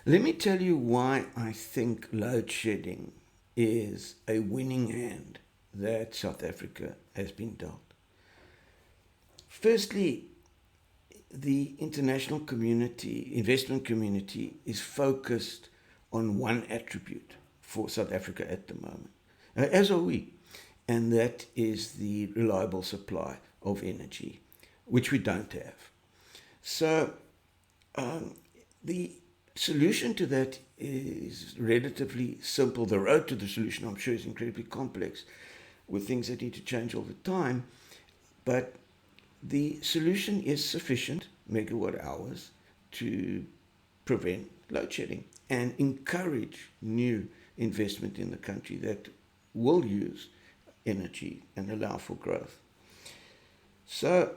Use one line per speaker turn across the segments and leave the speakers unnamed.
Let me tell you why I think load shedding is a winning hand that South Africa has been dealt. Firstly, the international community, investment community, is focused on one attribute for South Africa at the moment, as are we, and that is the reliable supply of energy, which we don't have. So, um, the solution to that is relatively simple. The road to the solution, I'm sure, is incredibly complex with things that need to change all the time, but the solution is sufficient megawatt hours to prevent load shedding and encourage new investment in the country that will use energy and allow for growth. So,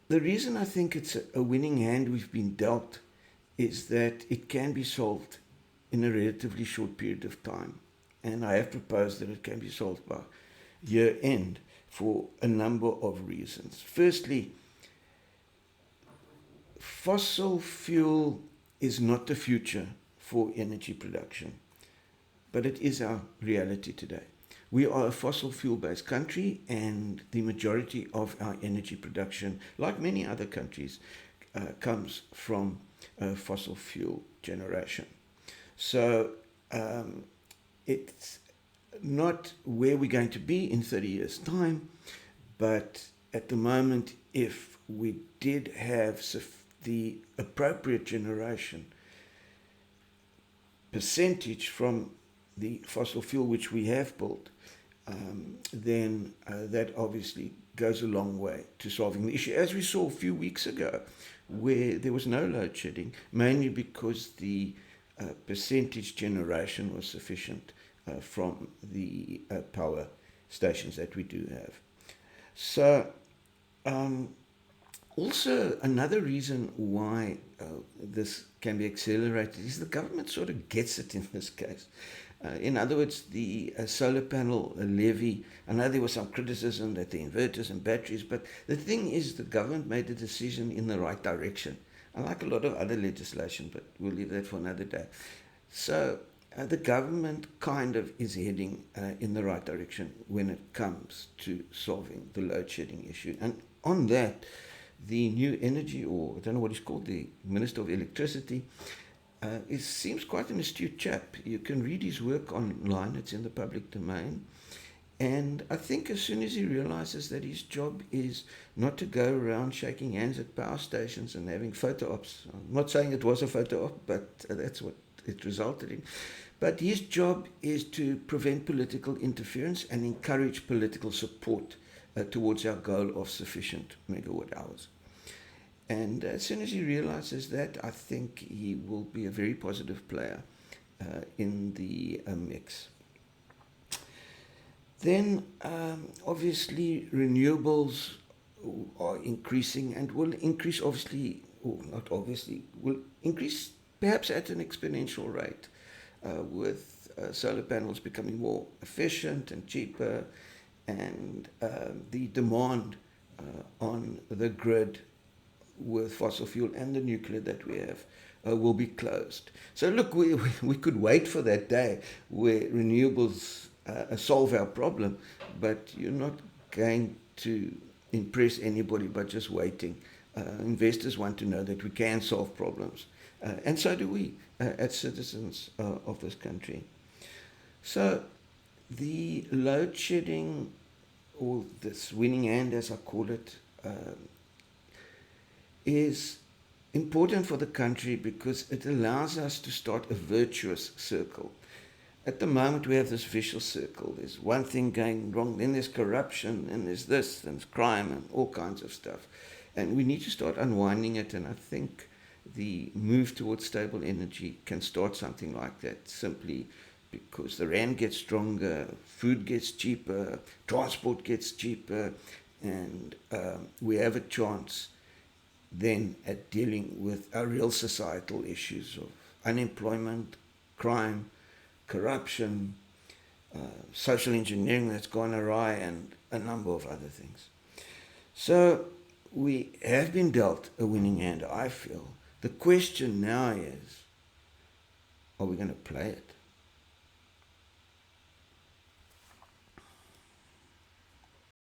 the reason I think it's a winning hand we've been dealt is that it can be solved in a relatively short period of time. And I have proposed that it can be solved by year end for a number of reasons. Firstly, fossil fuel is not the future for energy production, but it is our reality today. We are a fossil fuel based country, and the majority of our energy production, like many other countries, comes from fossil fuel generation. So it's not where we're going to be in 30 years' time, but at the moment, if we did have the appropriate generation percentage from the fossil fuel which we have built, then that obviously goes a long way to solving the issue. As we saw a few weeks ago, where there was no load shedding, mainly because the percentage generation was sufficient from the power stations that we do have. So, also another reason why this can be accelerated is the government sort of gets it in this case. In other words, the solar panel levy, I know there was some criticism that the inverters and batteries, but the thing is the government made a decision in the right direction. Unlike a lot of other legislation, but we'll leave that for another day. So the government kind of is heading in the right direction when it comes to solving the load shedding issue. And on that, the new energy, or I don't know what he's called, the Minister of Electricity, it seems quite an astute chap. You can read his work online, it's in the public domain. And I think as soon as he realizes that his job is not to go around shaking hands at power stations and having photo ops, I'm not saying it was a photo op, but that's what it resulted in. But his job is to prevent political interference and encourage political support towards our goal of sufficient megawatt hours. And as soon as he realizes that, I think he will be a very positive player in the mix. Then, obviously, renewables are increasing and will increase, obviously, or not obviously, will increase perhaps at an exponential rate with solar panels becoming more efficient and cheaper, and the demand on the grid with fossil fuel and the nuclear that we have will be closed. So look, we could wait for that day where renewables solve our problem, but you're not going to impress anybody by just waiting. Investors want to know that we can solve problems, and so do we as citizens of this country. So the load shedding, or this winning hand as I call it, is important for the country because it allows us to start a virtuous circle. At the moment, we have this vicious circle. There's one thing going wrong, then there's corruption, and there's this, and there's crime, and all kinds of stuff. And we need to start unwinding it, and I think the move towards stable energy can start something like that, simply because the rand gets stronger, food gets cheaper, transport gets cheaper, and we have a chance then at dealing with our real societal issues of unemployment, crime, corruption, social engineering that's gone awry, and a number of other things. So we have been dealt a winning hand, I feel. The question now is, Are we going to play it?